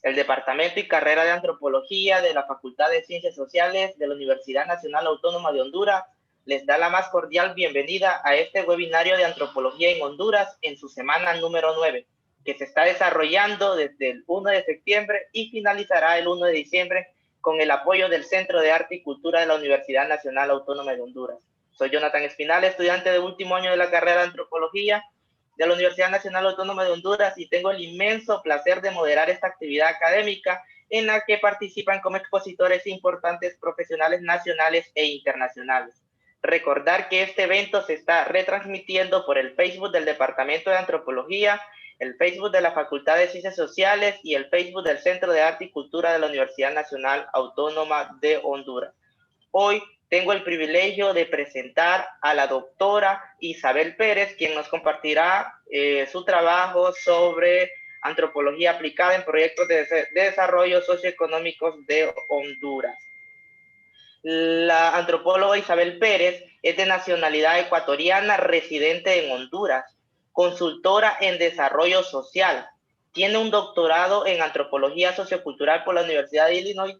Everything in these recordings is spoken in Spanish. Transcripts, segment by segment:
El Departamento y Carrera de Antropología de la Facultad de Ciencias Sociales de la Universidad Nacional Autónoma de Honduras les da la más cordial bienvenida a este webinario de Antropología en Honduras en su semana número 9, que se está desarrollando desde el 1 de septiembre y finalizará el 1 de diciembre con el apoyo del Centro de Arte y Cultura de la Universidad Nacional Autónoma de Honduras. Soy Jonathan Espinal, estudiante de último año de la carrera de Antropología de la Universidad Nacional Autónoma de Honduras, y tengo el inmenso placer de moderar esta actividad académica en la que participan como expositores importantes profesionales nacionales e internacionales. Recordar que este evento se está retransmitiendo por el Facebook del Departamento de Antropología, el Facebook de la Facultad de Ciencias Sociales y el Facebook del Centro de Arte y Cultura de la Universidad Nacional Autónoma de Honduras. Hoy tengo el privilegio de presentar a la doctora Isabel Pérez, quien nos compartirá su trabajo sobre antropología aplicada en proyectos de desarrollo socioeconómicos de Honduras. La antropóloga Isabel Pérez es de nacionalidad ecuatoriana, residente en Honduras, consultora en desarrollo social. Tiene un doctorado en antropología sociocultural por la Universidad de Illinois.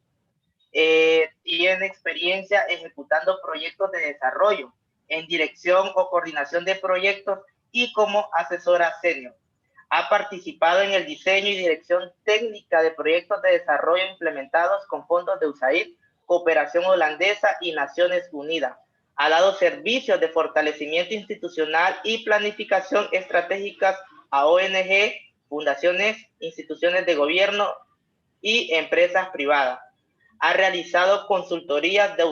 Tiene experiencia ejecutando proyectos de desarrollo en dirección o coordinación de proyectos y como asesora senior. Ha participado en el diseño y dirección técnica de proyectos de desarrollo implementados con fondos de USAID, Cooperación Holandesa y Naciones Unidas. Ha dado servicios de fortalecimiento institucional y planificación estratégicas a ONG, fundaciones, instituciones de gobierno y empresas privadas. Ha realizado consultorías de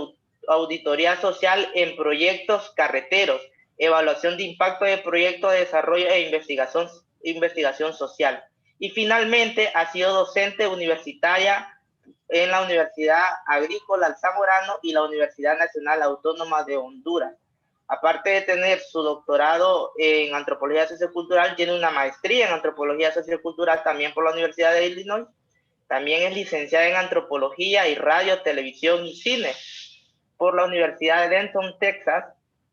auditoría social en proyectos carreteros, evaluación de impacto de proyectos de desarrollo e investigación social. Y finalmente ha sido docente universitaria en la Universidad Agrícola Alzamorano y la Universidad Nacional Autónoma de Honduras. Aparte de tener su doctorado en antropología sociocultural, tiene una maestría en antropología sociocultural también por la Universidad de Illinois. También es licenciada en antropología y radio, televisión y cine por la Universidad de Denton, Texas.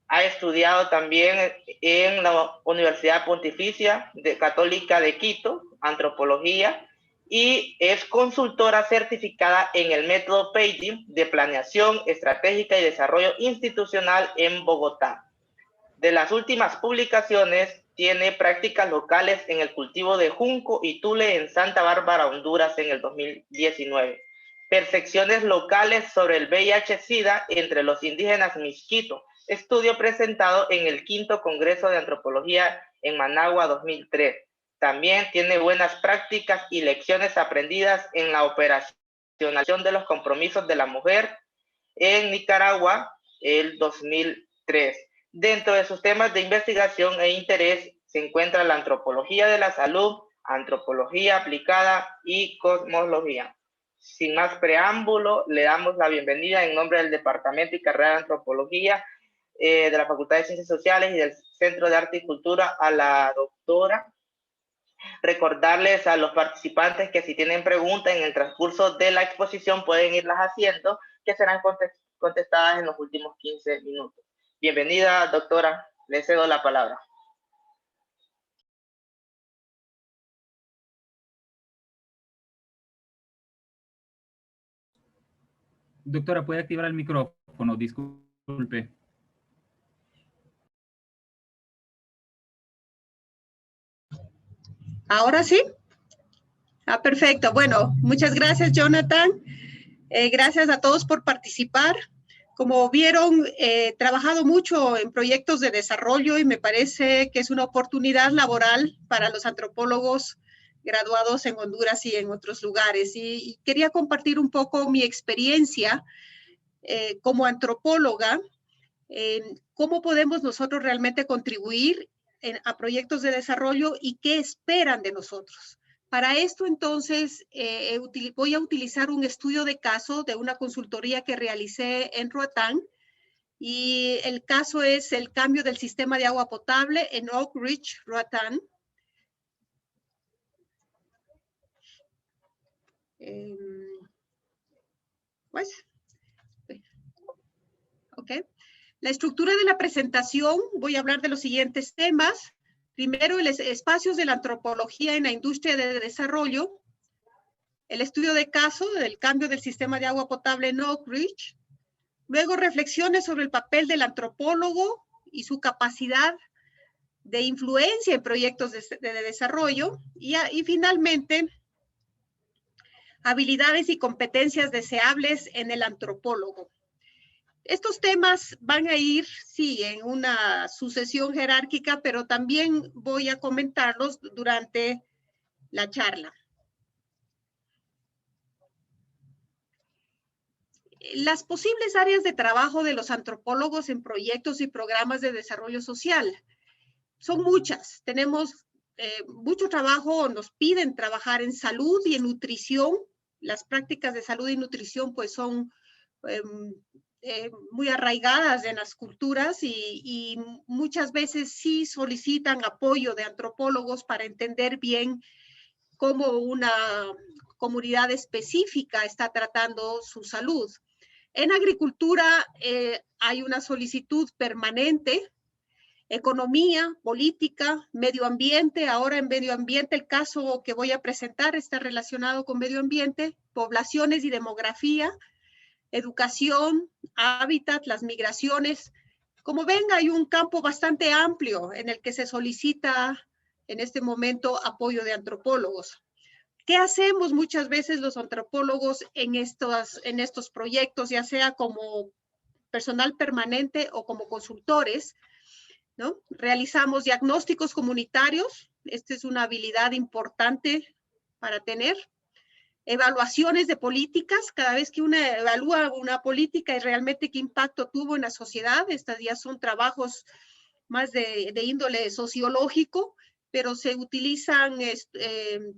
Ha estudiado también en la Universidad Pontificia Católica de Quito, antropología, y es consultora certificada en el método Paging de planeación estratégica y desarrollo institucional en Bogotá. De las últimas publicaciones, tiene prácticas locales en el cultivo de junco y tule en Santa Bárbara, Honduras, en el 2019. Percepciones locales sobre el VIH-Sida entre los indígenas Miskito, estudio presentado en el 5º Congreso de Antropología en Managua 2003. También tiene buenas prácticas y lecciones aprendidas en la operacionalización de los compromisos de la mujer en Nicaragua, el 2003. Dentro de sus temas de investigación e interés se encuentra la antropología de la salud, antropología aplicada y cosmología. Sin más preámbulo, le damos la bienvenida en nombre del Departamento y Carrera de Antropología de la Facultad de Ciencias Sociales y del Centro de Arte y Cultura a la doctora. Recordarles a los participantes que si tienen preguntas en el transcurso de la exposición pueden irlas haciendo, que serán contestadas en los últimos 15 minutos. Bienvenida, doctora. Le cedo la palabra. Doctora, ¿puede activar el micrófono? Disculpe. ¿Ahora sí? Perfecto. Bueno, muchas gracias, Jonathan. Gracias a todos por participar. Como vieron, he trabajado mucho en proyectos de desarrollo y me parece que es una oportunidad laboral para los antropólogos graduados en Honduras y en otros lugares. Y quería compartir un poco mi experiencia como antropóloga, en cómo podemos nosotros realmente contribuir a proyectos de desarrollo y qué esperan de nosotros. Para esto, entonces, voy a utilizar un estudio de caso de una consultoría que realicé en Roatán, y el caso es el cambio del sistema de agua potable en Oak Ridge, Roatán. La estructura de la presentación, voy a hablar de los siguientes temas. Primero, los espacios de la antropología en la industria de desarrollo. el estudio de caso del cambio del sistema de agua potable en Oak Ridge, luego reflexiones sobre el papel del antropólogo y su capacidad de influencia en proyectos de desarrollo, y finalmente, habilidades y competencias deseables en el antropólogo. Estos temas van a ir, sí, en una sucesión jerárquica, pero también voy a comentarlos durante la charla. Las posibles áreas de trabajo de los antropólogos en proyectos y programas de desarrollo social son muchas. Tenemos mucho trabajo, nos piden trabajar en salud y en nutrición. Las prácticas de salud y nutrición pues son muy arraigadas en las culturas y muchas veces sí solicitan apoyo de antropólogos para entender bien cómo una comunidad específica está tratando su salud. En agricultura hay una solicitud permanente, economía, política, medio ambiente. Ahora en medio ambiente el caso que voy a presentar está relacionado con medio ambiente, poblaciones y demografía, educación, hábitat, las migraciones. Como ven, hay un campo bastante amplio en el que se solicita en este momento apoyo de antropólogos. ¿Qué hacemos muchas veces los antropólogos en estos proyectos, ya sea como personal permanente o como consultores, ¿no? Realizamos diagnósticos comunitarios. Esta es una habilidad importante para tener. Evaluaciones de políticas. Cada vez que uno evalúa una política y realmente qué impacto tuvo en la sociedad, estas ya son trabajos más de índole sociológico, pero se utilizan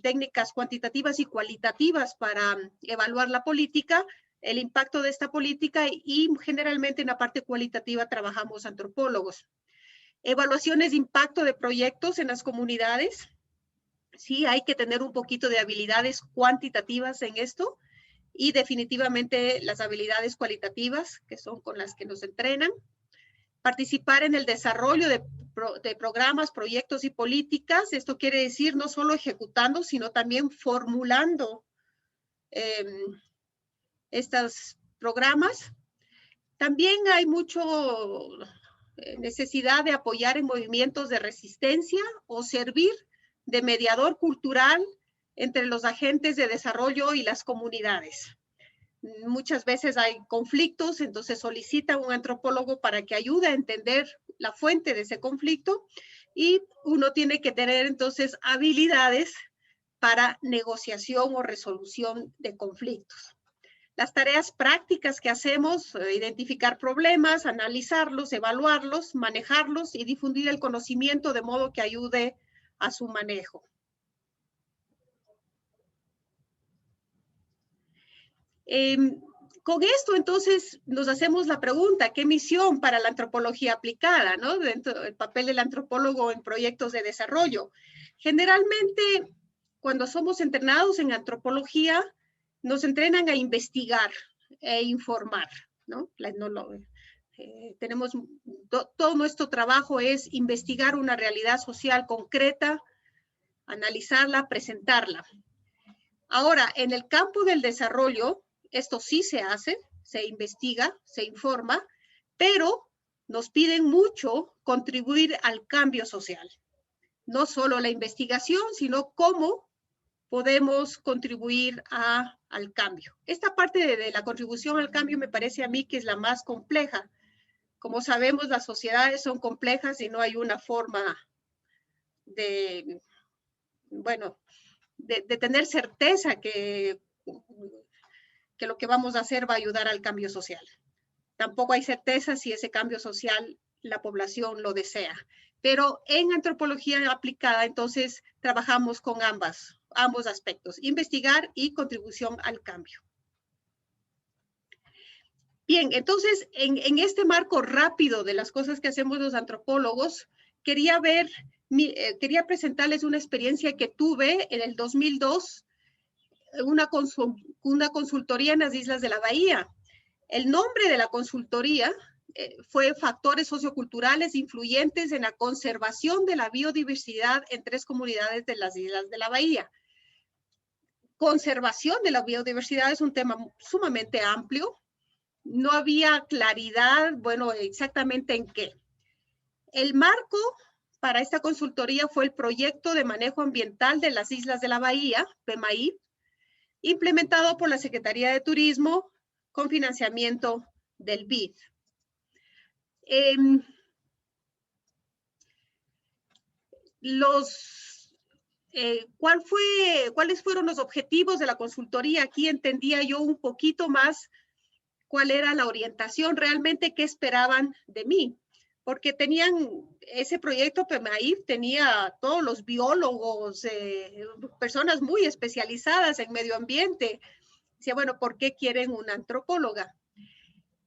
técnicas cuantitativas y cualitativas para evaluar la política, el impacto de esta política, y generalmente en la parte cualitativa trabajamos antropólogos. Evaluaciones de impacto de proyectos en las comunidades. Sí, hay que tener un poquito de habilidades cuantitativas en esto y definitivamente las habilidades cualitativas, que son con las que nos entrenan. Participar en el desarrollo de programas, proyectos y políticas. Esto quiere decir no solo ejecutando, sino también formulando estos programas. También hay mucho necesidad de apoyar en movimientos de resistencia o servir de mediador cultural entre los agentes de desarrollo y las comunidades. Muchas veces hay conflictos, entonces solicita un antropólogo para que ayude a entender la fuente de ese conflicto, y uno tiene que tener entonces habilidades para negociación o resolución de conflictos. Las tareas prácticas que hacemos, identificar problemas, analizarlos, evaluarlos, manejarlos y difundir el conocimiento de modo que ayude a su manejo. Con esto, entonces, nos hacemos la pregunta, ¿qué misión para la antropología aplicada, ¿no? Dentro del papel del antropólogo en proyectos de desarrollo. Generalmente, cuando somos entrenados en antropología, nos entrenan a investigar e informar, ¿no? Todo nuestro trabajo es investigar una realidad social concreta, analizarla, presentarla. Ahora, en el campo del desarrollo, esto sí se hace, se investiga, se informa, pero nos piden mucho contribuir al cambio social. No solo la investigación, sino cómo podemos contribuir al cambio. Esta parte de la contribución al cambio me parece a mí que es la más compleja. Como sabemos, las sociedades son complejas y no hay una forma de tener certeza que lo que vamos a hacer va a ayudar al cambio social. Tampoco hay certeza si ese cambio social la población lo desea. Pero en antropología aplicada, entonces, trabajamos con ambos aspectos, investigar y contribución al cambio. Bien, entonces, en este marco rápido de las cosas que hacemos los antropólogos, quería presentarles una experiencia que tuve en el 2002, una consultoría en las Islas de la Bahía. El nombre de la consultoría fue Factores Socioculturales Influyentes en la Conservación de la Biodiversidad en 3 comunidades de las Islas de la Bahía. conservación de la biodiversidad es un tema sumamente amplio. No había claridad, bueno, exactamente en qué. El marco para esta consultoría fue el Proyecto de Manejo Ambiental de las Islas de la Bahía, PMAI, implementado por la Secretaría de Turismo con financiamiento del BID. ¿Cuáles fueron los objetivos de la consultoría? Aquí entendía yo un poquito más cuál era la orientación, realmente qué esperaban de mí, porque ese proyecto PMAI tenía todos los biólogos, personas muy especializadas en medio ambiente. Decía, bueno, ¿por qué quieren una antropóloga?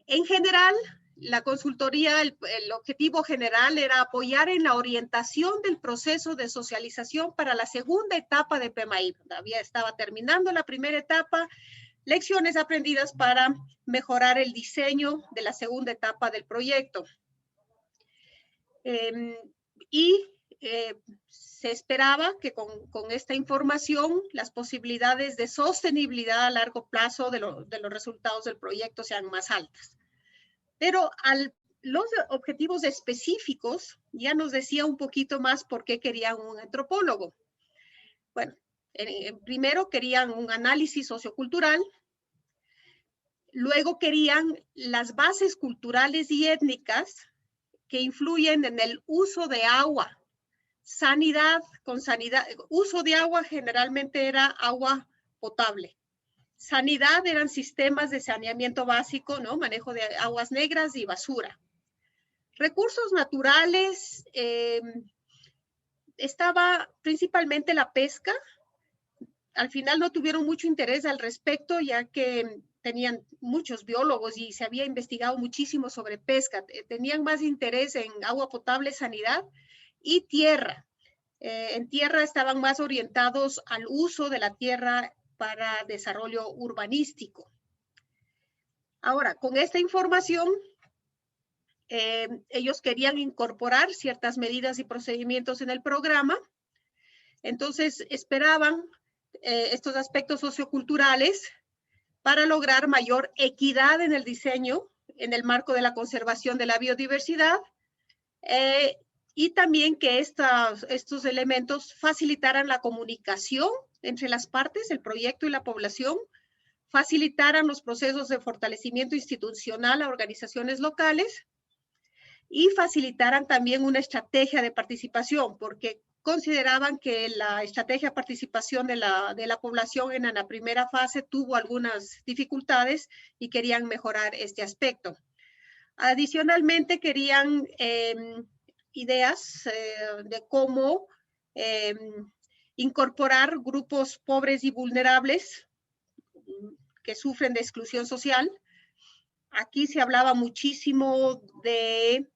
En general, la consultoría, el objetivo general era apoyar en la orientación del proceso de socialización para la segunda etapa de PMAI. Estaba terminando la primera etapa, lecciones aprendidas para mejorar el diseño de la segunda etapa del proyecto. Se esperaba que con esta información las posibilidades de sostenibilidad a largo plazo de los resultados del proyecto sean más altas. Pero los objetivos específicos ya nos decía un poquito más por qué querían un antropólogo. Bueno, primero querían un análisis sociocultural, luego querían las bases culturales y étnicas que influyen en el uso de agua, uso de agua generalmente era agua potable. Sanidad eran sistemas de saneamiento básico, ¿no? Manejo de aguas negras y basura. Recursos naturales, estaba principalmente la pesca. Al final no tuvieron mucho interés al respecto, ya que tenían muchos biólogos y se había investigado muchísimo sobre pesca. Tenían más interés en agua potable, sanidad y tierra. En tierra estaban más orientados al uso de la tierra para desarrollo urbanístico. Ahora, con esta información, ellos querían incorporar ciertas medidas y procedimientos en el programa. Entonces, esperaban estos aspectos socioculturales para lograr mayor equidad en el diseño, en el marco de la conservación de la biodiversidad, y también que estos elementos facilitaran la comunicación entre las partes, el proyecto y la población, facilitaran los procesos de fortalecimiento institucional a organizaciones locales y facilitaran también una estrategia de participación, porque consideraban que la estrategia de participación de la población en la primera fase tuvo algunas dificultades y querían mejorar este aspecto. Adicionalmente, querían ideas de cómo incorporar grupos pobres y vulnerables que sufren de exclusión social. Aquí se hablaba muchísimo de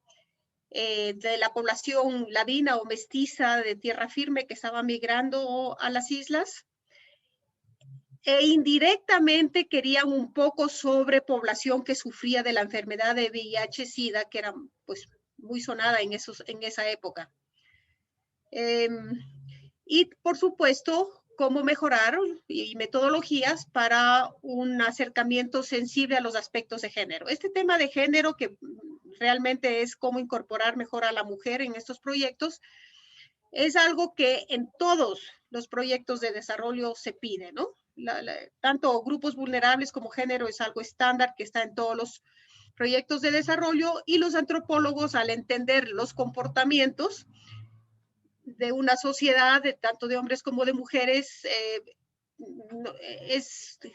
la población ladina o mestiza de tierra firme que estaba migrando a las islas. E indirectamente querían un poco sobre población que sufría de la enfermedad de VIH-Sida, que era pues muy sonada en esa época. Y por supuesto, cómo mejorar y metodologías para un acercamiento sensible a los aspectos de género. Este tema de género, que realmente es cómo incorporar mejor a la mujer en estos proyectos, es algo que en todos los proyectos de desarrollo se pide, ¿no? Tanto grupos vulnerables como género es algo estándar que está en todos los proyectos de desarrollo, y los antropólogos, al entender los comportamientos de una sociedad, tanto de hombres como de mujeres,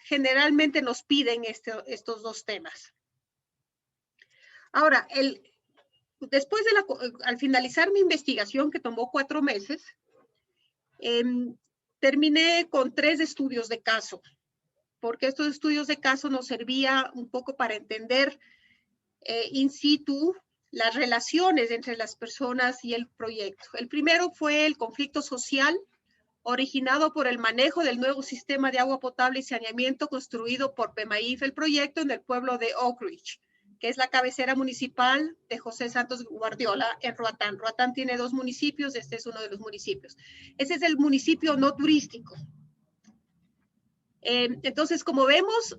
generalmente nos piden estos dos temas. Ahora, después al finalizar mi investigación, que tomó 4 meses, terminé con 3 estudios de caso, porque estos estudios de caso nos servía un poco para entender in situ las relaciones entre las personas y el proyecto. El primero fue el conflicto social originado por el manejo del nuevo sistema de agua potable y saneamiento construido por PMAIF, el proyecto en el pueblo de Oak Ridge, que es la cabecera municipal de José Santos Guardiola en Roatán. Roatán tiene 2 municipios, este es uno de los municipios. Ese es el municipio no turístico. Entonces, como vemos,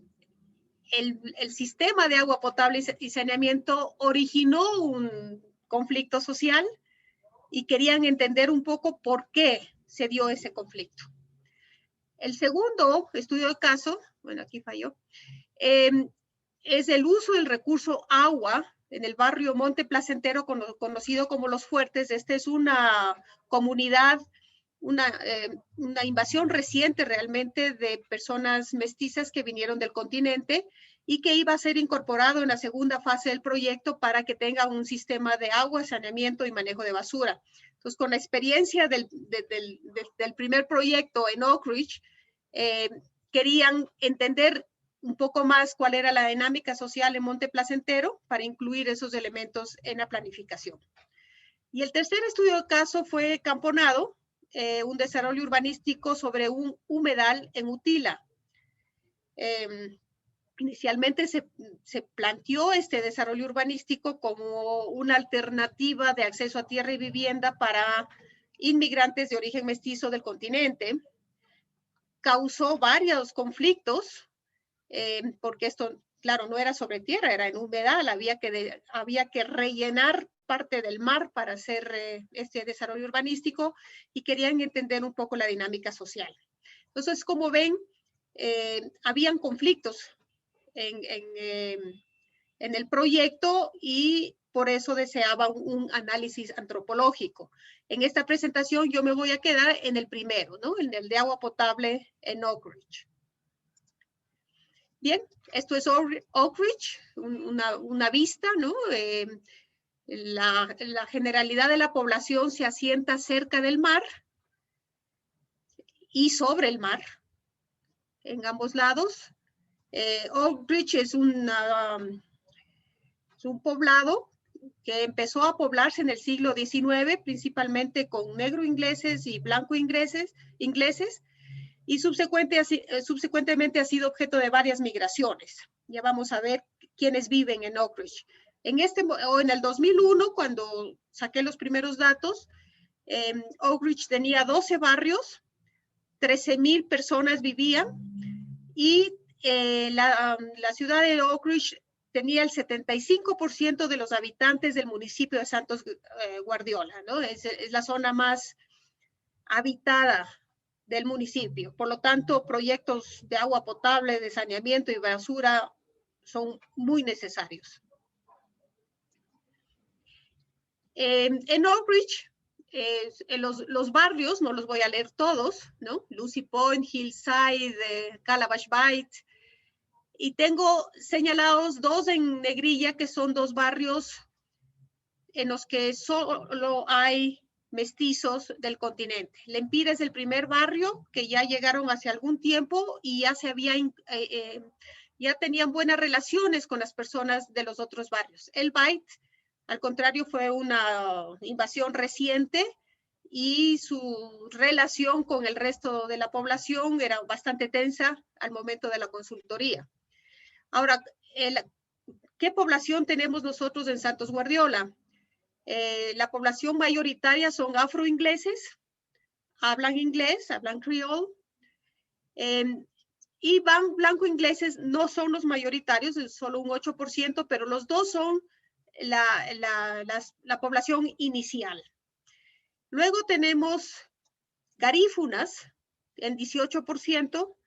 el sistema de agua potable y saneamiento originó un conflicto social y querían entender un poco por qué se dio ese conflicto. El segundo estudio de caso, bueno, aquí falló, es el uso del recurso agua en el barrio Monte Placentero, conocido como Los Fuertes. Esta es una comunidad, una invasión reciente realmente de personas mestizas que vinieron del continente y que iba a ser incorporado en la segunda fase del proyecto para que tenga un sistema de agua, saneamiento y manejo de basura. Entonces, con la experiencia del primer proyecto en Oak Ridge, querían entender un poco más cuál era la dinámica social en Monte Placentero para incluir esos elementos en la planificación. Y el tercer estudio de caso fue Camponado, un desarrollo urbanístico sobre un humedal en Utila. Inicialmente se planteó este desarrollo urbanístico como una alternativa de acceso a tierra y vivienda para inmigrantes de origen mestizo del continente. Causó varios conflictos, porque esto, claro, no era sobre tierra, era en humedal, había que rellenar parte del mar para hacer este desarrollo urbanístico y querían entender un poco la dinámica social. Entonces, como ven, habían conflictos en el proyecto y por eso deseaba un análisis antropológico. En esta presentación yo me voy a quedar en el primero, ¿no? En el de agua potable en Oak Ridge. Bien, esto es Oak Ridge, una vista, ¿no? La generalidad de la población se asienta cerca del mar y sobre el mar, en ambos lados. Oak Ridge es un poblado que empezó a poblarse en el siglo XIX, principalmente con negro ingleses y blanco ingleses, y subsecuentemente ha sido objeto de varias migraciones. Ya vamos a ver quiénes viven en Oak Ridge. En el 2001, cuando saqué los primeros datos, Oak Ridge tenía 12 barrios, 13,000 personas vivían, y la ciudad de Oak Ridge tenía el 75% de los habitantes del municipio de Santos Guardiola, ¿no? Es la zona más habitada del municipio. Por lo tanto, proyectos de agua potable, de saneamiento y basura son muy necesarios. En Oak Ridge, los barrios, no los voy a leer todos, ¿no? Lucy Point, Hillside, Calabash Bight, y tengo señalados dos en negrilla que son dos barrios en los que solo hay mestizos del continente. Lempira es el primer barrio que ya llegaron hace algún tiempo y ya tenían buenas relaciones con las personas de los otros barrios. El Bight, al contrario, fue una invasión reciente y su relación con el resto de la población era bastante tensa al momento de la consultoría. Ahora, ¿qué población tenemos nosotros en Santos Guardiola? La población mayoritaria son afroingleses, hablan inglés, hablan creole, y blanco ingleses no son los mayoritarios, es solo un 8%, pero los dos son la población inicial. Luego tenemos garífunas en 18%.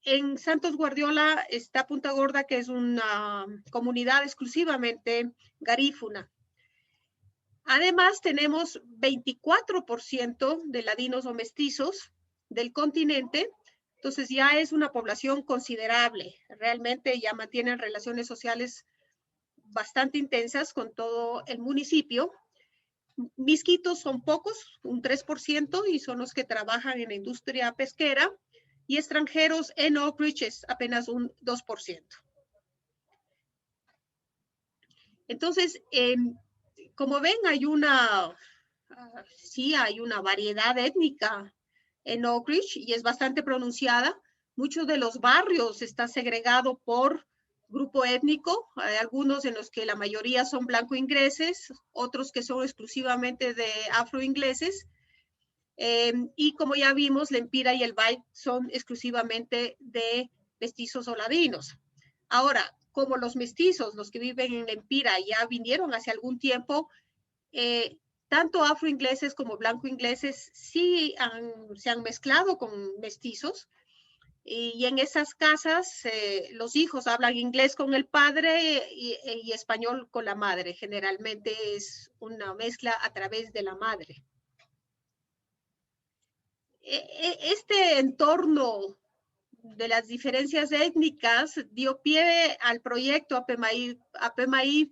En Santos Guardiola está Punta Gorda, que es una comunidad exclusivamente garífuna. Además, tenemos 24% de ladinos o mestizos del continente, entonces ya es una población considerable. Realmente ya mantienen relaciones sociales bastante intensas con todo el municipio. Misquitos son pocos, un 3%, y son los que trabajan en la industria pesquera, y extranjeros en Oak Ridge es apenas un 2%. Entonces, como ven, hay una variedad étnica en Oak Ridge y es bastante pronunciada. Muchos de los barrios están segregados por grupo étnico. Hay algunos en los que la mayoría son blanco ingleses, otros que son exclusivamente de afroingleses. Y como ya vimos, Lempira y el Bay son exclusivamente de mestizos o ladinos. Ahora, como los mestizos, los que viven en Lempira, ya vinieron hace algún tiempo, tanto afroingleses como blanco-ingleses sí se han mezclado con mestizos. Y en esas casas los hijos hablan inglés con el padre y español con la madre. Generalmente es una mezcla a través de la madre. Este entorno de las diferencias étnicas dio pie al proyecto APEMAI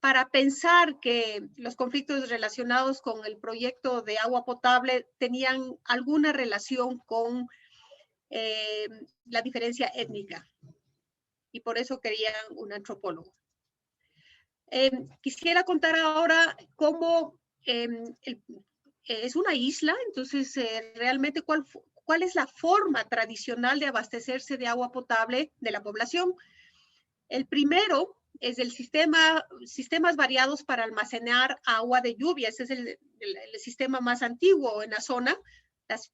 para pensar que los conflictos relacionados con el proyecto de agua potable tenían alguna relación con la diferencia étnica. Y por eso querían un antropólogo. Quisiera contar ahora cómo es una isla, entonces realmente cuál es la forma tradicional de abastecerse de agua potable de la población. El primero es el sistemas variados para almacenar agua de lluvia. Ese es el sistema más antiguo en la zona.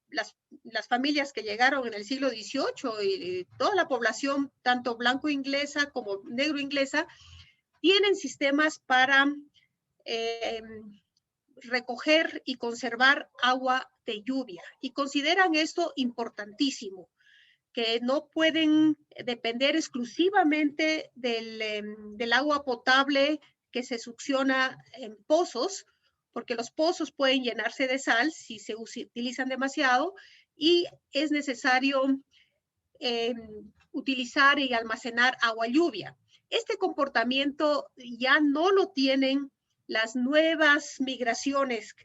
Las familias que llegaron en el siglo XVIII y toda la población, tanto blanco-inglesa como negro-inglesa, tienen sistemas para recoger y conservar agua de lluvia y consideran esto importantísimo, que no pueden depender exclusivamente del agua potable que se succiona en pozos, porque los pozos pueden llenarse de sal si se utilizan demasiado y es necesario utilizar y almacenar agua lluvia. Este comportamiento ya no lo tienen las nuevas migraciones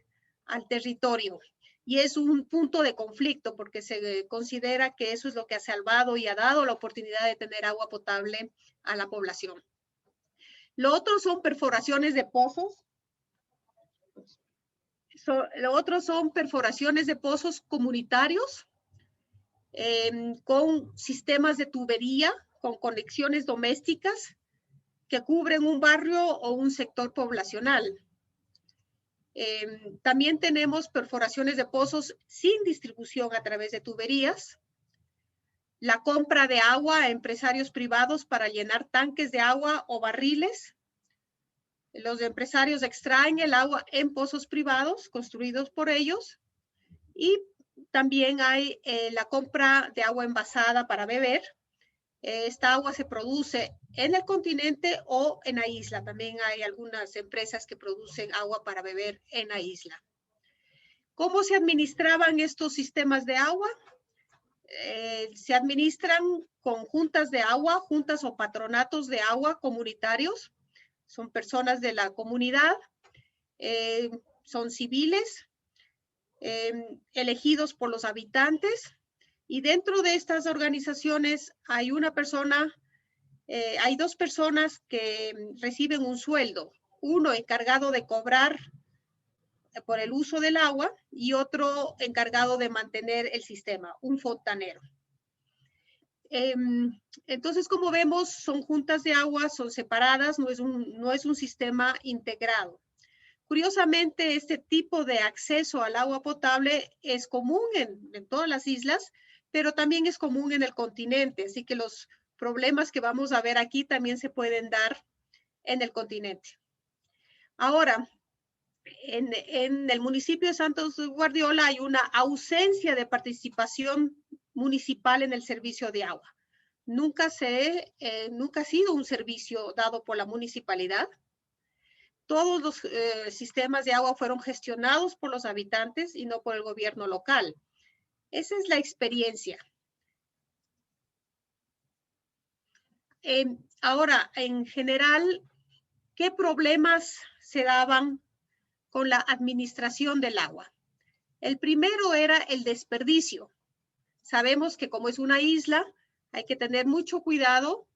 al territorio y es un punto de conflicto porque se considera que eso es lo que ha salvado y ha dado la oportunidad de tener agua potable a la población. Lo otro son perforaciones de pozos. Lo otro son perforaciones de pozos comunitarios con sistemas de tubería, con conexiones domésticas que cubren un barrio o un sector poblacional. También tenemos perforaciones de pozos sin distribución a través de tuberías, la compra de agua a empresarios privados para llenar tanques de agua o barriles. Los empresarios extraen el agua en pozos privados construidos por ellos y también hay la compra de agua envasada para beber. Esta agua se produce en el continente o en la isla. También hay algunas empresas que producen agua para beber en la isla. ¿Cómo se administraban estos sistemas de agua? Se administran con juntas de agua, juntas o patronatos de agua comunitarios. Son personas de la comunidad, son civiles, elegidos por los habitantes. Y dentro de estas organizaciones hay hay dos personas que reciben un sueldo. Uno encargado de cobrar por el uso del agua y otro encargado de mantener el sistema, un fontanero. Entonces, como vemos, son juntas de agua, son separadas, no es un sistema integrado. Curiosamente, este tipo de acceso al agua potable es común en todas las islas, pero también es común en el continente, así que los problemas que vamos a ver aquí también se pueden dar en el continente. Ahora, en el municipio de Santos Guardiola hay una ausencia de participación municipal en el servicio de agua. Nunca ha sido un servicio dado por la municipalidad. Todos los sistemas de agua fueron gestionados por los habitantes y no por el gobierno local. Esa es la experiencia. Ahora, en general, ¿qué problemas se daban con la administración del agua? El primero era el desperdicio. Sabemos que como es una isla, hay que tener mucho cuidado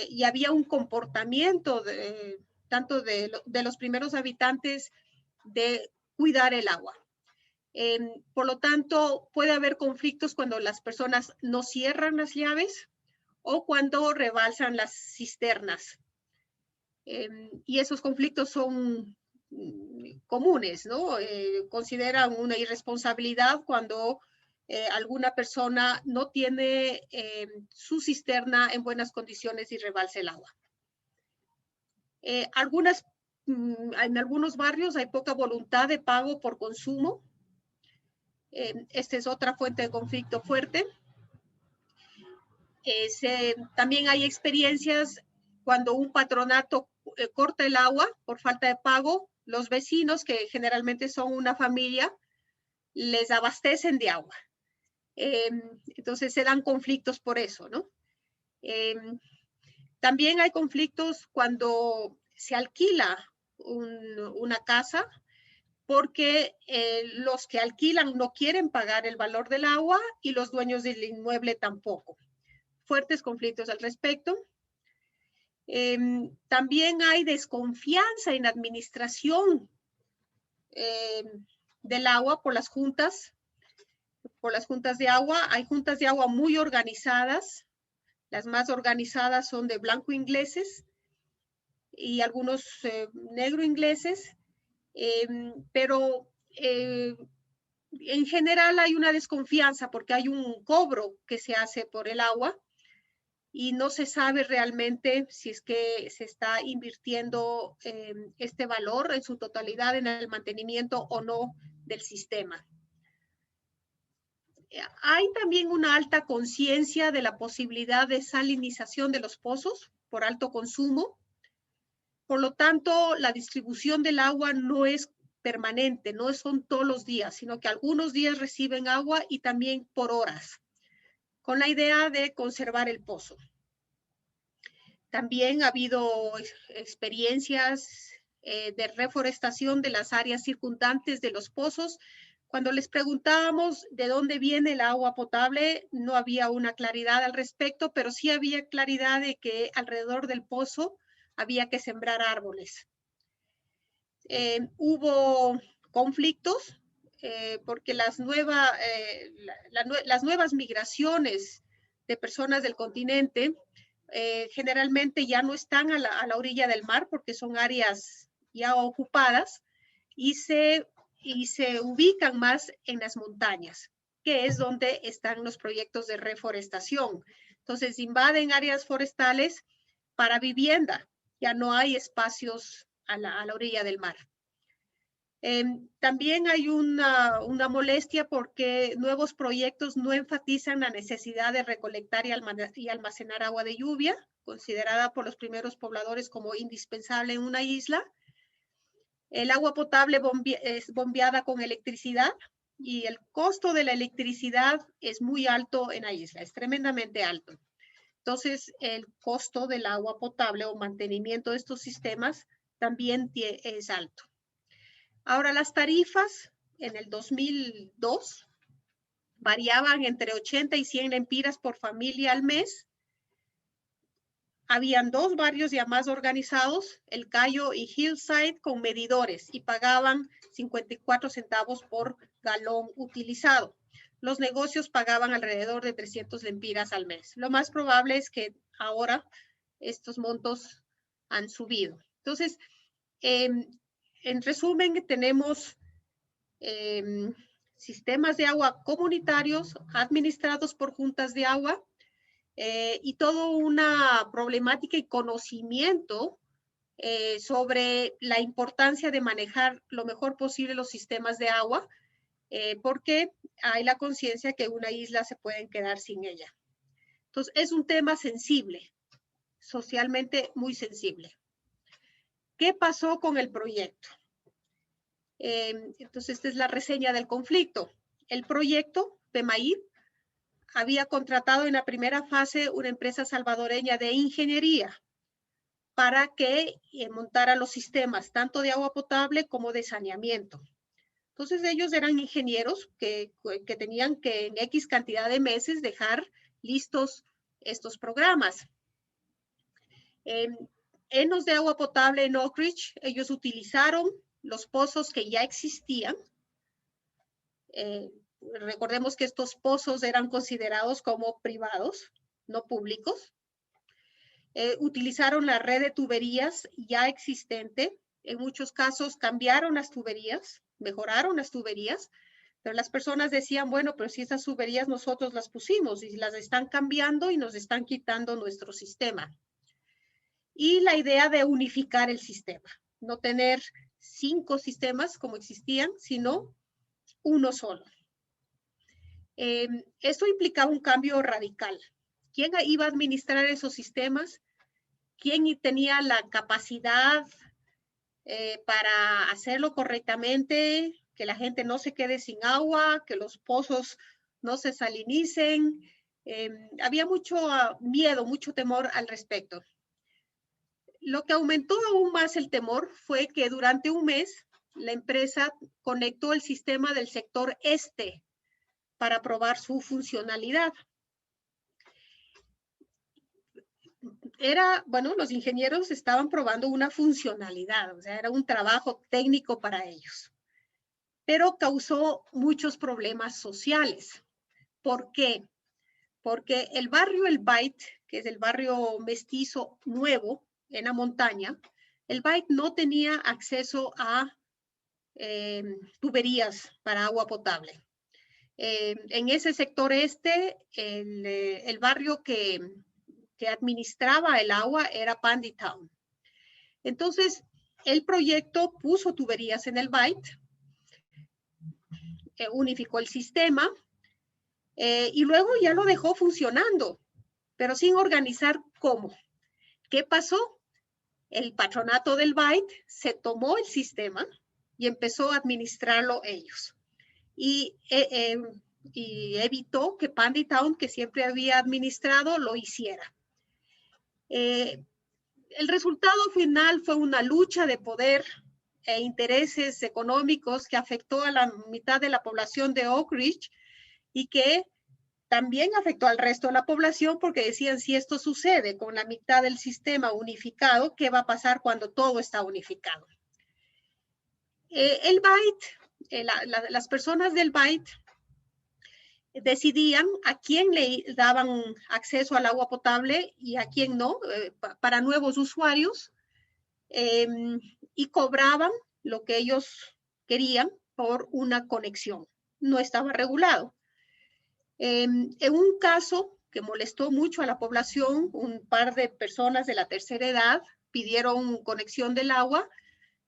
y había un comportamiento tanto de los primeros habitantes de cuidar el agua. Por lo tanto, puede haber conflictos cuando las personas no cierran las llaves o cuando rebalsan las cisternas. Y esos conflictos son comunes, ¿no? Consideran una irresponsabilidad cuando alguna persona no tiene su cisterna en buenas condiciones y rebalsa el agua. En algunos barrios hay poca voluntad de pago por consumo. Esta es otra fuente de conflicto fuerte. También hay experiencias cuando un patronato corta el agua por falta de pago. Los vecinos, que generalmente son una familia, les abastecen de agua. Entonces se dan conflictos por eso, ¿no? También hay conflictos cuando se alquila una casa porque los que alquilan no quieren pagar el valor del agua y los dueños del inmueble tampoco. Fuertes conflictos al respecto. También hay desconfianza en la administración del agua por las juntas de agua. Hay juntas de agua muy organizadas. Las más organizadas son de blanco ingleses y algunos negro ingleses, pero en general hay una desconfianza porque hay un cobro que se hace por el agua y no se sabe realmente si es que se está invirtiendo este valor en su totalidad en el mantenimiento o no del sistema. Hay también una alta conciencia de la posibilidad de salinización de los pozos por alto consumo. Por lo tanto, la distribución del agua no es permanente, no son todos los días, sino que algunos días reciben agua y también por horas, con la idea de conservar el pozo. También ha habido experiencias de reforestación de las áreas circundantes de los pozos. Cuando les preguntábamos de dónde viene el agua potable, no había una claridad al respecto, pero sí había claridad de que alrededor del pozo había que sembrar árboles. Hubo conflictos porque las nuevas migraciones de personas del continente generalmente ya no están a la orilla del mar porque son áreas ya ocupadas y se ubican más en las montañas, que es donde están los proyectos de reforestación. Entonces invaden áreas forestales para vivienda, ya no hay espacios a la orilla del mar. También hay una molestia porque nuevos proyectos no enfatizan la necesidad de recolectar y almacenar agua de lluvia, considerada por los primeros pobladores como indispensable en una isla. El agua potable es bombeada con electricidad y el costo de la electricidad es muy alto en la isla, es tremendamente alto. Entonces, el costo del agua potable o mantenimiento de estos sistemas también es alto. Ahora, las tarifas en el 2002 variaban entre 80 y 100 lempiras por familia al mes. Habían dos barrios ya más organizados, El Cayo y Hillside, con medidores y pagaban 54 centavos por galón utilizado. Los negocios pagaban alrededor de 300 lempiras al mes. Lo más probable es que ahora estos montos han subido. Entonces, en resumen, tenemos sistemas de agua comunitarios administrados por juntas de agua y toda una problemática y conocimiento sobre la importancia de manejar lo mejor posible los sistemas de agua porque hay la conciencia que una isla se pueden quedar sin ella. Entonces, es un tema sensible, socialmente muy sensible. ¿Qué pasó con el proyecto? Entonces, esta es la reseña del conflicto. El proyecto, PEMAID, había contratado en la primera fase una empresa salvadoreña de ingeniería para que montara los sistemas, tanto de agua potable como de saneamiento. Entonces, ellos eran ingenieros que tenían que en X cantidad de meses dejar listos estos programas. En los de agua potable en Oak Ridge, ellos utilizaron los pozos que ya existían. Recordemos que estos pozos eran considerados como privados, no públicos. Utilizaron la red de tuberías ya existente En muchos casos cambiaron las tuberías, mejoraron las tuberías, pero las personas decían, bueno, pero si esas tuberías nosotros las pusimos y las están cambiando y nos están quitando nuestro sistema. Y la idea de unificar el sistema, no tener 5 sistemas como existían, sino uno solo. Esto implicaba un cambio radical. ¿Quién iba a administrar esos sistemas? ¿Quién tenía la capacidad para hacerlo correctamente? Que la gente no se quede sin agua, que los pozos no se salinicen. Había mucho miedo, mucho temor al respecto. Lo que aumentó aún más el temor fue que durante un mes la empresa conectó el sistema del sector este para probar su funcionalidad. Bueno, los ingenieros estaban probando una funcionalidad, o sea, era un trabajo técnico para ellos, pero causó muchos problemas sociales. ¿Por qué? Porque el barrio El Bait, que es el barrio mestizo nuevo en la montaña, El Bait no tenía acceso a tuberías para agua potable. En ese sector este, el barrio que administraba el agua era Pandytown. Entonces, el proyecto puso tuberías en El Bait, unificó el sistema y luego ya lo dejó funcionando, pero sin organizar cómo. ¿Qué pasó? El patronato del Bait se tomó el sistema y empezó a administrarlo ellos. Y evitó que Pandytown, que siempre había administrado, lo hiciera. El resultado final fue una lucha de poder e intereses económicos que afectó a la mitad de la población de Oak Ridge y que también afectó al resto de la población porque decían, si esto sucede con la mitad del sistema unificado, ¿qué va a pasar cuando todo está unificado? El Bait, las personas del Bait decidían a quién le daban acceso al agua potable y a quién no, para nuevos usuarios, y cobraban lo que ellos querían por una conexión. No estaba regulado. En un caso que molestó mucho a la población, un par de personas de la tercera edad pidieron conexión del agua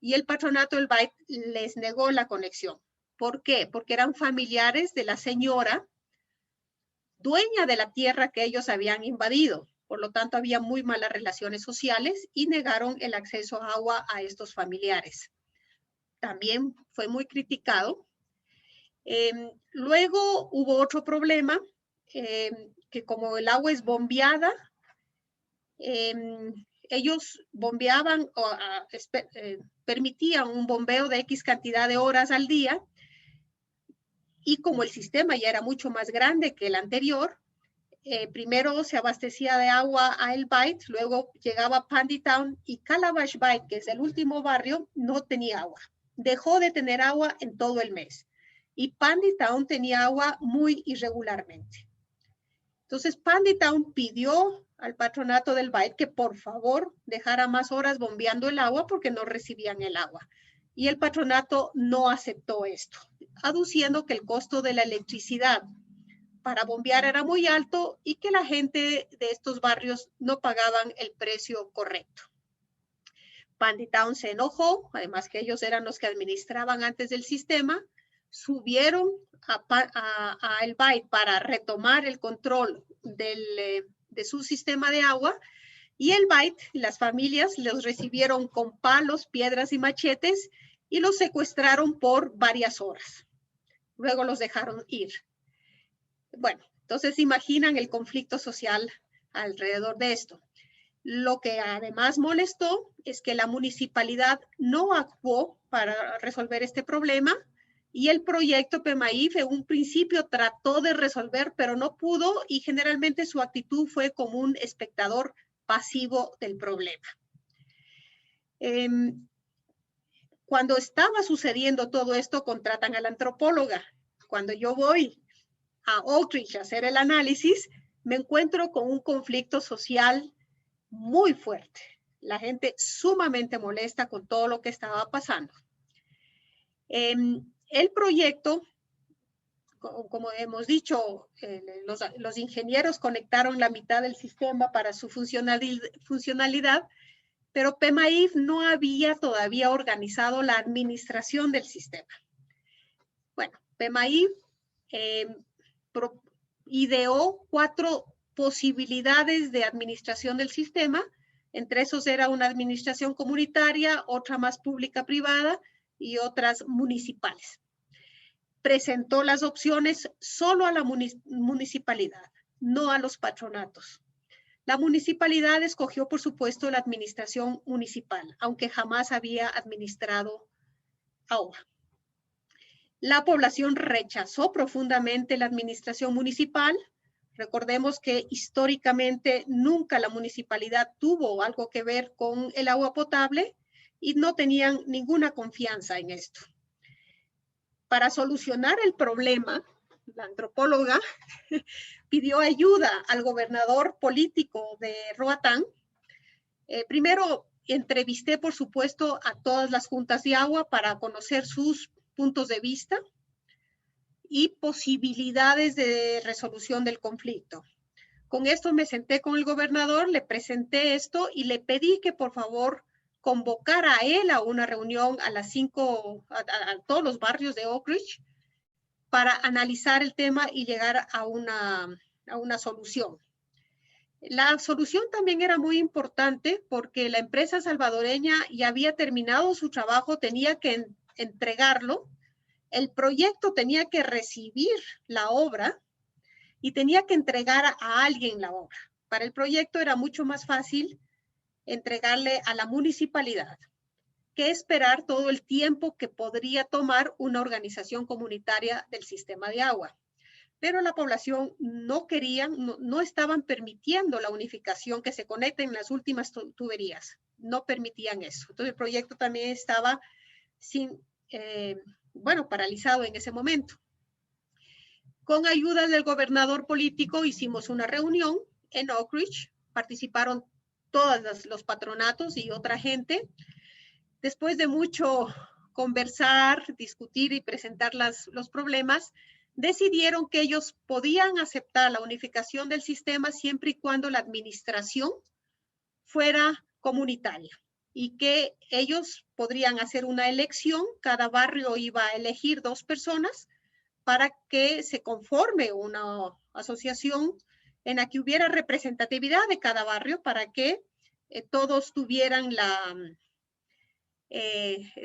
y el patronato del Bait les negó la conexión. ¿Por qué? Porque eran familiares de la señora dueña de la tierra que ellos habían invadido. Por lo tanto, había muy malas relaciones sociales y negaron el acceso a agua a estos familiares. También fue muy criticado. Luego hubo otro problema, que como el agua es bombeada, ellos bombeaban o permitían un bombeo de X cantidad de horas al día, y como el sistema ya era mucho más grande que el anterior, primero se abastecía de agua a El Bait, luego llegaba a Pandytown y Calabash Bait, que es el último barrio, no tenía agua. Dejó de tener agua en todo el mes. Y Pandytown tenía agua muy irregularmente. Entonces Pandytown pidió al patronato del Bait que por favor dejara más horas bombeando el agua porque no recibían el agua. Y el patronato no aceptó esto, aduciendo que el costo de la electricidad para bombear era muy alto y que la gente de estos barrios no pagaban el precio correcto. Pandytown se enojó, además que ellos eran los que administraban antes del sistema, subieron a El Bait para retomar el control de su sistema de agua, y El Bait, las familias los recibieron con palos, piedras y machetes y los secuestraron por varias horas. Luego los dejaron ir. Bueno, entonces imaginan el conflicto social alrededor de esto. Lo que además molestó es que la municipalidad no actuó para resolver este problema y el proyecto PEMAIF en un principio trató de resolver, pero no pudo, y generalmente su actitud fue como un espectador pasivo del problema. Cuando estaba sucediendo todo esto, contratan a la antropóloga. Cuando yo voy a Oak Ridge a hacer el análisis, me encuentro con un conflicto social muy fuerte. la gente sumamente molesta con todo lo que estaba pasando. El proyecto, como hemos dicho, los ingenieros conectaron la mitad del sistema para su funcionalidad, pero PEMAIF no había todavía organizado la administración del sistema. Bueno, PEMAIF ideó 4 posibilidades de administración del sistema. Entre esos era una administración comunitaria, otra más pública-privada y otras municipales. Presentó las opciones solo a la municipalidad, no a los patronatos. La municipalidad escogió, por supuesto, la administración municipal, aunque jamás había administrado agua. La población rechazó profundamente la administración municipal. Recordemos que históricamente nunca la municipalidad tuvo algo que ver con el agua potable y no tenían ninguna confianza en esto. Para solucionar el problema, la antropóloga pidió ayuda al gobernador político de Roatán. Primero entrevisté, por supuesto, a todas las juntas de agua para conocer sus puntos de vista y posibilidades de resolución del conflicto. Con esto me senté con el gobernador, le presenté esto y le pedí que por favor convocara a él a una reunión a las 5, a todos los barrios de Oak Ridge para analizar el tema y llegar a una solución. La solución también era muy importante porque la empresa salvadoreña ya había terminado su trabajo, tenía que entregarlo, el proyecto tenía que recibir la obra y tenía que entregar a alguien la obra. Para el proyecto era mucho más fácil entregarle a la municipalidad que esperar todo el tiempo que podría tomar una organización comunitaria del sistema de agua. Pero la población no quería, no estaban permitiendo la unificación, que se conecten las últimas tuberías. No permitían eso. Entonces el proyecto también estaba paralizado en ese momento. Con ayuda del gobernador político hicimos una reunión en Oak Ridge. Participaron todos los patronatos y otra gente. Después de mucho conversar, discutir y presentar los problemas, decidieron que ellos podían aceptar la unificación del sistema siempre y cuando la administración fuera comunitaria y que ellos podrían hacer una elección, cada barrio iba a elegir 2 personas para que se conforme una asociación en la que hubiera representatividad de cada barrio para que todos tuvieran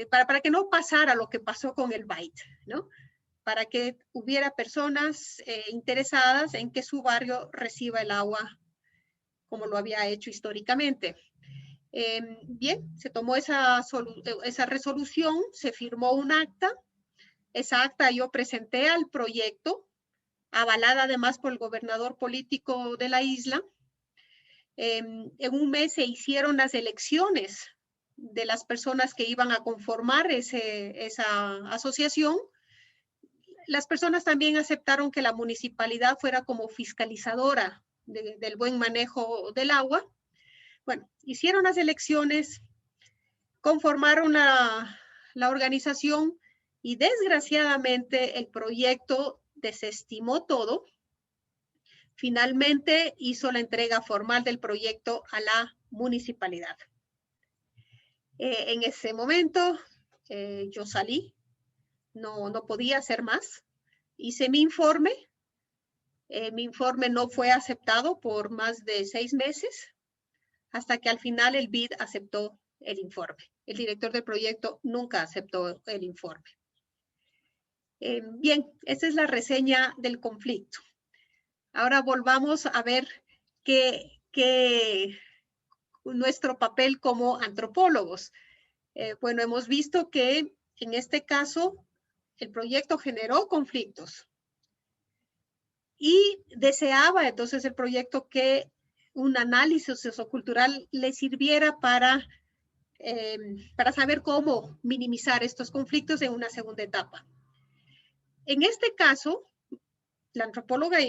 para que no pasara lo que pasó con el Bight, ¿no? Para que hubiera personas interesadas en que su barrio reciba el agua como lo había hecho históricamente. Bien, se tomó esa resolución, se firmó un acta. Esa acta yo presenté al proyecto, avalada además por el gobernador político de la isla. En un mes se hicieron las elecciones de las personas que iban a conformar esa asociación. Las personas también aceptaron que la municipalidad fuera como fiscalizadora del buen manejo del agua. Bueno, hicieron las elecciones, conformaron la organización y desgraciadamente el proyecto desestimó todo. Finalmente hizo la entrega formal del proyecto a la municipalidad. En ese momento yo salí, no podía hacer más. Hice mi informe no fue aceptado por más de 6 meses, hasta que al final el BID aceptó el informe. El director del proyecto nunca aceptó el informe. Bien, esa es la reseña del conflicto. Ahora volvamos a ver nuestro papel como antropólogos. Bueno, hemos visto que en este caso el proyecto generó conflictos y deseaba entonces el proyecto que un análisis sociocultural le sirviera para saber cómo minimizar estos conflictos en una segunda etapa. En este caso, la antropóloga,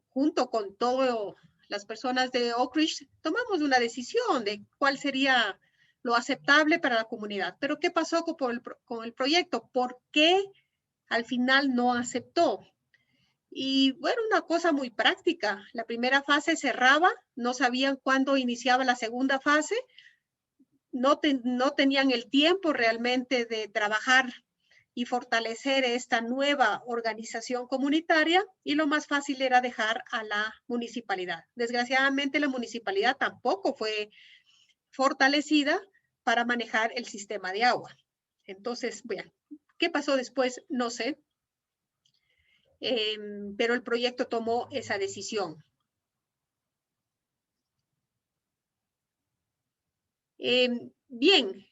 junto con todo las personas de Oak Ridge tomamos una decisión de cuál sería lo aceptable para la comunidad. Pero ¿qué pasó con el proyecto? ¿Por qué al final no aceptó? Y bueno, una cosa muy práctica. La primera fase cerraba, no sabían cuándo iniciaba la segunda fase, no tenían el tiempo realmente de trabajar y fortalecer esta nueva organización comunitaria, y lo más fácil era dejar a la municipalidad. Desgraciadamente, la municipalidad tampoco fue fortalecida para manejar el sistema de agua. Entonces, bueno, ¿qué pasó después? No sé. Pero el proyecto tomó esa decisión. Bien.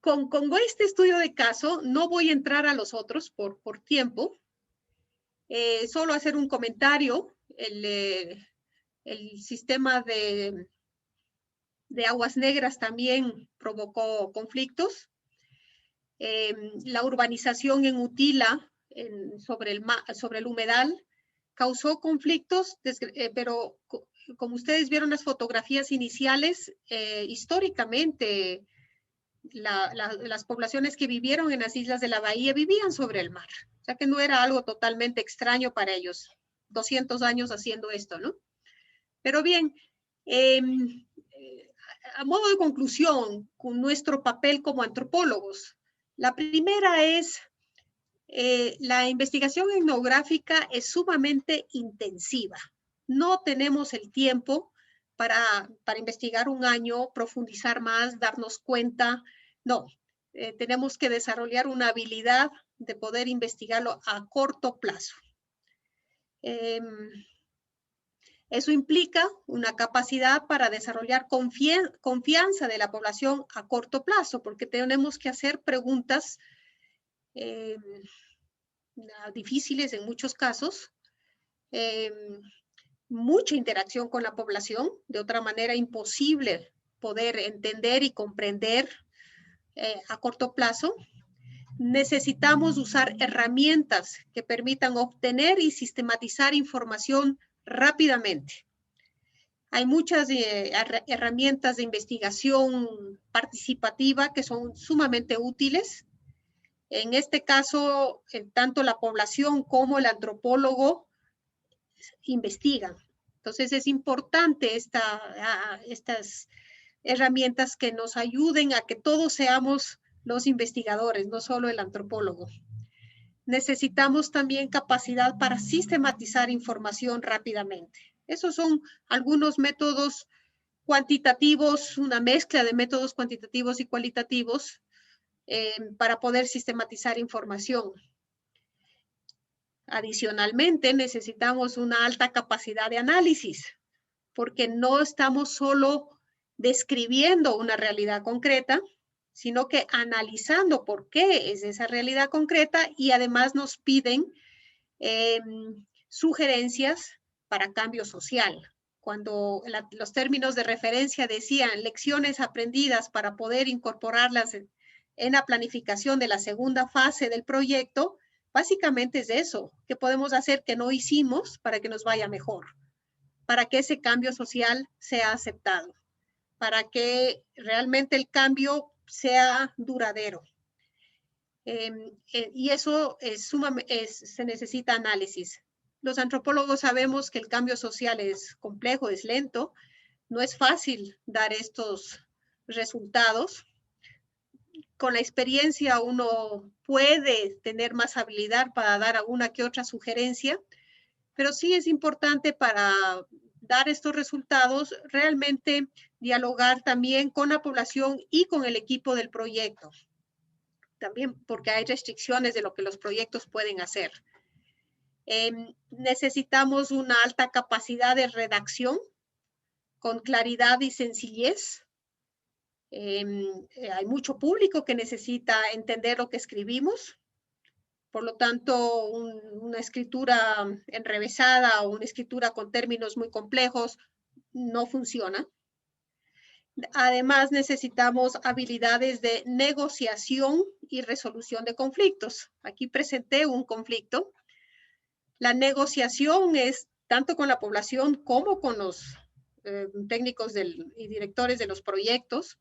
Con este estudio de caso, no voy a entrar a los otros por tiempo. Solo hacer un comentario. El sistema de aguas negras también provocó conflictos. La urbanización en Utila, sobre el humedal, causó conflictos, pero como ustedes vieron las fotografías iniciales, históricamente las poblaciones que vivieron en las islas de la bahía vivían sobre el mar. O sea que no era algo totalmente extraño para ellos. 200 años haciendo esto, ¿no? Pero bien, a modo de conclusión, con nuestro papel como antropólogos, la primera es, la investigación etnográfica es sumamente intensiva. No tenemos el tiempo para investigar un año, profundizar más, darnos cuenta. No, tenemos que desarrollar una habilidad de poder investigarlo a corto plazo. Eso implica una capacidad para desarrollar confianza de la población a corto plazo, porque tenemos que hacer preguntas difíciles en muchos casos, mucha interacción con la población, de otra manera imposible poder entender y comprender a corto plazo. Necesitamos usar herramientas que permitan obtener y sistematizar información rápidamente. Hay muchas herramientas de investigación participativa que son sumamente útiles. En este caso, tanto la población como el antropólogo investigan. Entonces, es importante estas herramientas que nos ayuden a que todos seamos los investigadores, no solo el antropólogo. Necesitamos también capacidad para sistematizar información rápidamente. Esos son algunos métodos cuantitativos, una mezcla de métodos cuantitativos y cualitativos para poder sistematizar información. Adicionalmente, necesitamos una alta capacidad de análisis, porque no estamos solo describiendo una realidad concreta, sino que analizando por qué es esa realidad concreta, y además nos piden sugerencias para cambio social. Cuando los términos de referencia decían lecciones aprendidas para poder incorporarlas en la planificación de la segunda fase del proyecto, básicamente es eso, ¿qué podemos hacer que no hicimos para que nos vaya mejor? Para que ese cambio social sea aceptado, para que realmente el cambio sea duradero. Y eso se necesita análisis. Los antropólogos sabemos que el cambio social es complejo, es lento, no es fácil dar estos resultados. Con la experiencia uno puede tener más habilidad para dar alguna que otra sugerencia, pero sí es importante para dar estos resultados realmente dialogar también con la población y con el equipo del proyecto. También porque hay restricciones de lo que los proyectos pueden hacer. Necesitamos una alta capacidad de redacción con claridad y sencillez. Hay mucho público que necesita entender lo que escribimos. Por lo tanto, una escritura enrevesada o una escritura con términos muy complejos no funciona. Además, necesitamos habilidades de negociación y resolución de conflictos. Aquí presenté un conflicto. La negociación es tanto con la población como con los técnicos y directores de los proyectos.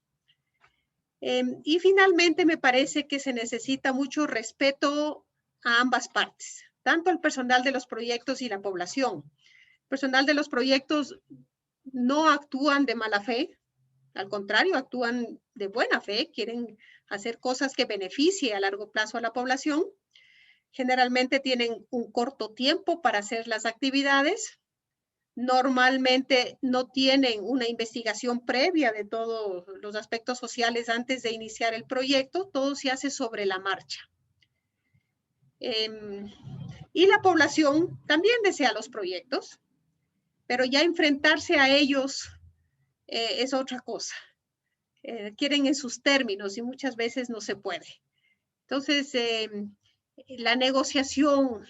Y finalmente me parece que se necesita mucho respeto a ambas partes, tanto el personal de los proyectos y la población. El personal de los proyectos no actúan de mala fe, al contrario, actúan de buena fe, quieren hacer cosas que beneficien a largo plazo a la población. Generalmente tienen un corto tiempo para hacer las actividades. Normalmente no tienen una investigación previa de todos los aspectos sociales antes de iniciar el proyecto. Todo se hace sobre la marcha. Y la población también desea los proyectos, pero ya enfrentarse a ellos es otra cosa. Quieren en sus términos y muchas veces no se puede. Entonces, la negociación,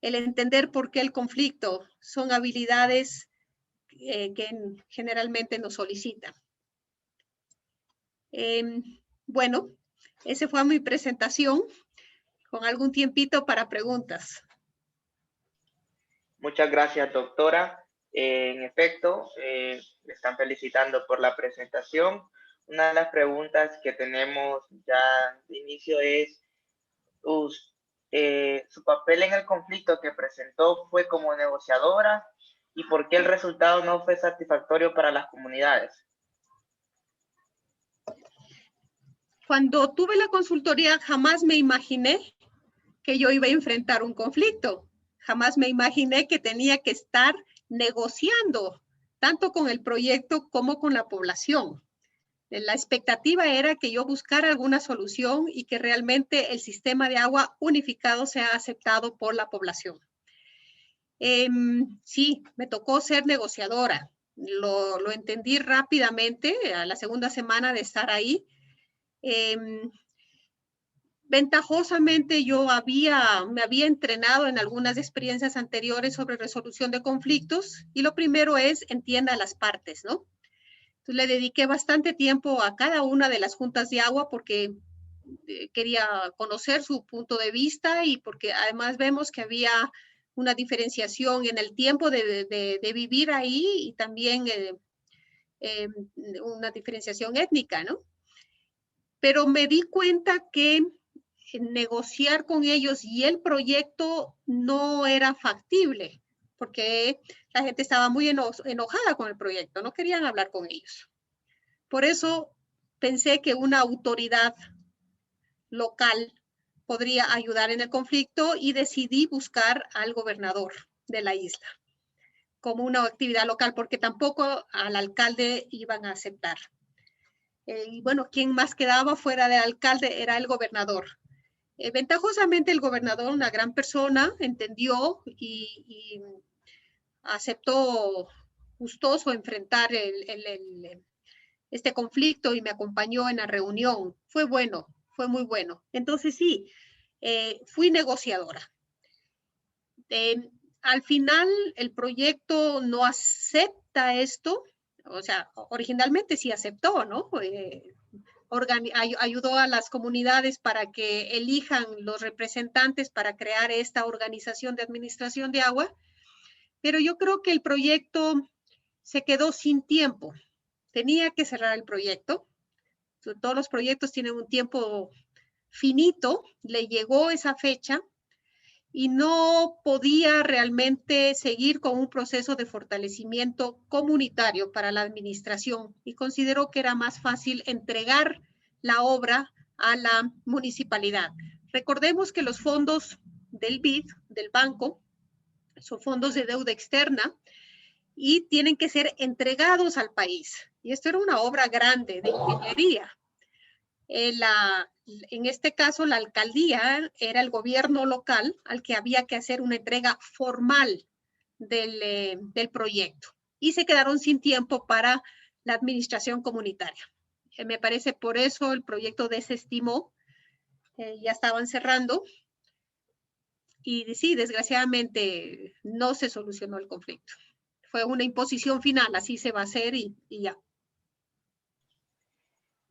el entender por qué el conflicto, son habilidades que generalmente nos solicitan. Bueno, esa fue mi presentación, con algún tiempito para preguntas. Muchas gracias, doctora. En efecto, le están felicitando por la presentación. Una de las preguntas que tenemos ya de inicio es, su papel en el conflicto que presentó fue como negociadora y por qué el resultado no fue satisfactorio para las comunidades. Cuando tuve la consultoría, jamás me imaginé que yo iba a enfrentar un conflicto. Jamás me imaginé que tenía que estar negociando, tanto con el proyecto como con la población. La expectativa era que yo buscara alguna solución y que realmente el sistema de agua unificado sea aceptado por la población. Sí, me tocó ser negociadora. Lo entendí rápidamente a la segunda semana de estar ahí. Ventajosamente yo me había entrenado en algunas experiencias anteriores sobre resolución de conflictos y lo primero es entienda a las partes, ¿no? Entonces le dediqué bastante tiempo a cada una de las juntas de agua porque quería conocer su punto de vista y porque además vemos que había una diferenciación en el tiempo de vivir ahí y también una diferenciación étnica, ¿no? Pero me di cuenta que negociar con ellos y el proyecto no era factible porque la gente estaba muy enojada con el proyecto, no querían hablar con ellos. Por eso pensé que una autoridad local podría ayudar en el conflicto y decidí buscar al gobernador de la isla como una actividad local porque tampoco al alcalde iban a aceptar. Y bueno, quien más quedaba fuera del alcalde era el gobernador. Ventajosamente el gobernador, una gran persona, entendió y aceptó gustoso enfrentar este conflicto y me acompañó en la reunión. Fue bueno, fue muy bueno. Entonces sí, fui negociadora. Al final el proyecto no acepta esto, o sea, originalmente sí aceptó, ¿no? Ayudó a las comunidades para que elijan los representantes para crear esta organización de administración de agua, pero yo creo que el proyecto se quedó sin tiempo. Tenía que cerrar el proyecto. Todos los proyectos tienen un tiempo finito, le llegó esa fecha y no podía realmente seguir con un proceso de fortalecimiento comunitario para la administración y consideró que era más fácil entregar la obra a la municipalidad. Recordemos que los fondos del BID, del banco, son fondos de deuda externa y tienen que ser entregados al país. Y esto era una obra grande de ingeniería. En este caso, la alcaldía era el gobierno local al que había que hacer una entrega formal del proyecto. Y se quedaron sin tiempo para la administración comunitaria. Me parece por eso el proyecto desestimó. Ya estaban cerrando. Y sí, desgraciadamente no se solucionó el conflicto. Fue una imposición final, así se va a hacer y ya.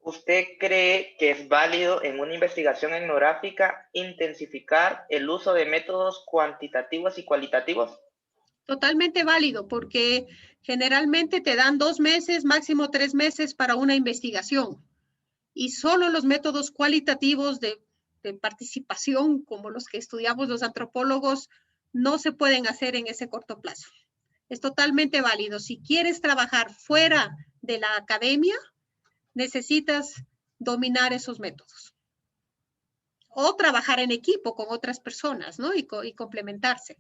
¿Usted cree que es válido en una investigación etnográfica intensificar el uso de métodos cuantitativos y cualitativos? Totalmente válido, porque generalmente te dan 2 meses, máximo 3 meses para una investigación. Y solo los métodos cualitativos de participación, como los que estudiamos los antropólogos, no se pueden hacer en ese corto plazo. Es totalmente válido. Si quieres trabajar fuera de la academia, necesitas dominar esos métodos. O trabajar en equipo con otras personas, ¿no? Y complementarse.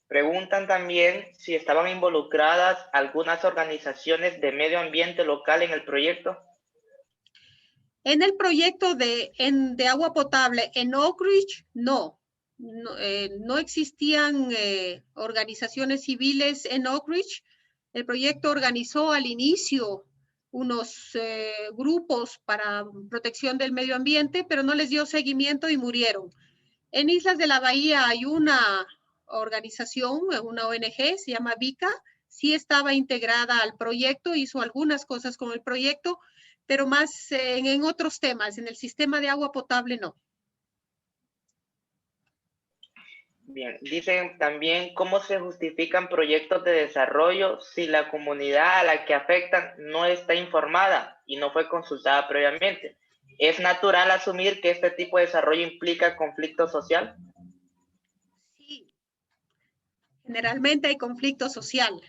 Preguntan también si estaban involucradas algunas organizaciones de medio ambiente local en el proyecto. En el proyecto de agua potable en Oak Ridge, no existían organizaciones civiles en Oak Ridge. El proyecto organizó al inicio unos grupos para protección del medio ambiente, pero no les dio seguimiento y murieron. En Islas de la Bahía hay una organización, una ONG, se llama VICA, sí estaba integrada al proyecto, hizo algunas cosas con el proyecto, pero más en otros temas, en el sistema de agua potable no. Bien, dicen también cómo se justifican proyectos de desarrollo si la comunidad a la que afectan no está informada y no fue consultada previamente. ¿Es natural asumir que este tipo de desarrollo implica conflicto social? Sí, generalmente hay conflicto social.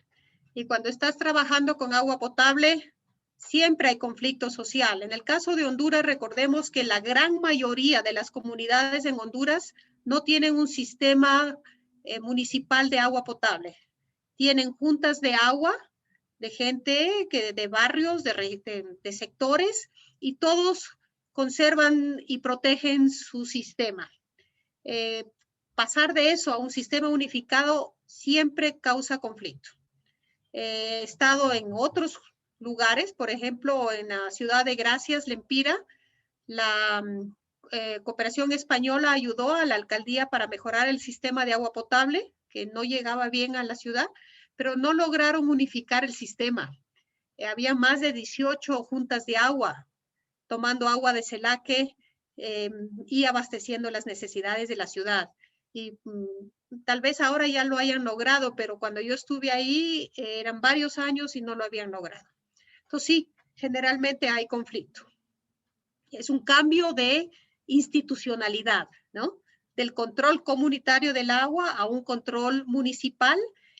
Y cuando estás trabajando con agua potable, siempre hay conflicto social. En el caso de Honduras, recordemos que la gran mayoría de las comunidades en Honduras no tienen un sistema municipal de agua potable. Tienen juntas de agua de gente, de barrios, de sectores, y todos conservan y protegen su sistema. Pasar de eso a un sistema unificado siempre causa conflicto. He estado en otros lugares, por ejemplo, en la ciudad de Gracias, Lempira, la cooperación española ayudó a la alcaldía para mejorar el sistema de agua potable, que no llegaba bien a la ciudad, pero no lograron unificar el sistema. Había más de 18 juntas de agua, tomando agua de Celaque y abasteciendo las necesidades de la ciudad. Y tal vez ahora ya lo hayan logrado, pero cuando yo estuve ahí eran varios años y no lo habían logrado. Entonces sí, generalmente hay conflicto. Es un cambio de institucionalidad, ¿no? Del control comunitario del agua a un control municipal,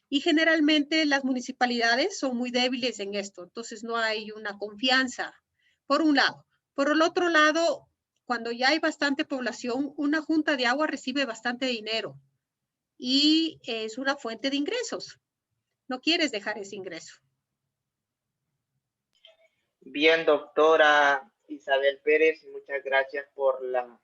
y generalmente las municipalidades son muy débiles en esto, entonces no hay una confianza, por un lado. Por el otro lado, cuando ya hay bastante población, una junta de agua recibe bastante dinero y es una fuente de ingresos. No quieres dejar ese ingreso. Bien, doctora Isabel Pérez, muchas gracias por la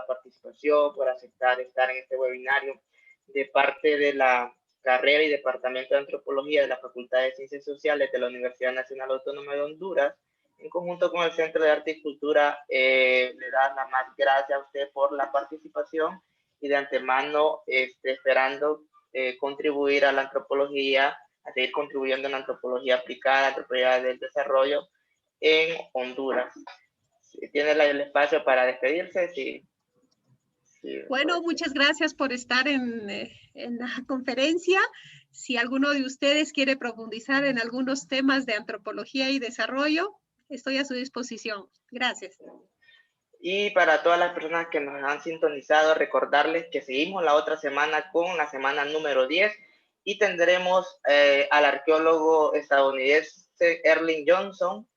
participación, por aceptar estar en este webinario de parte de la carrera y departamento de antropología de la Facultad de Ciencias Sociales de la Universidad Nacional Autónoma de Honduras, en conjunto con el Centro de Arte y Cultura. Le da las más gracias a usted por la participación y de antemano esperando contribuir a la antropología, a seguir contribuyendo en la antropología aplicada, antropología del desarrollo en Honduras. ¿Tiene el espacio para despedirse? Sí. Bueno, muchas gracias por estar en la conferencia. Si alguno de ustedes quiere profundizar en algunos temas de antropología y desarrollo, estoy a su disposición. Gracias. Y para todas las personas que nos han sintonizado, recordarles que seguimos la otra semana con la semana número 10 y tendremos al arqueólogo estadounidense Erling Johnson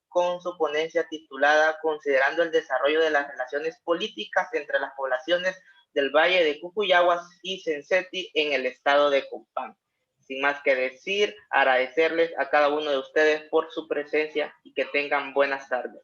con su ponencia titulada Considerando el desarrollo de las relaciones políticas entre las poblaciones del Valle de Cucuyaguas y Senseti en el estado de Copán. Sin más que decir, agradecerles a cada uno de ustedes por su presencia y que tengan buenas tardes.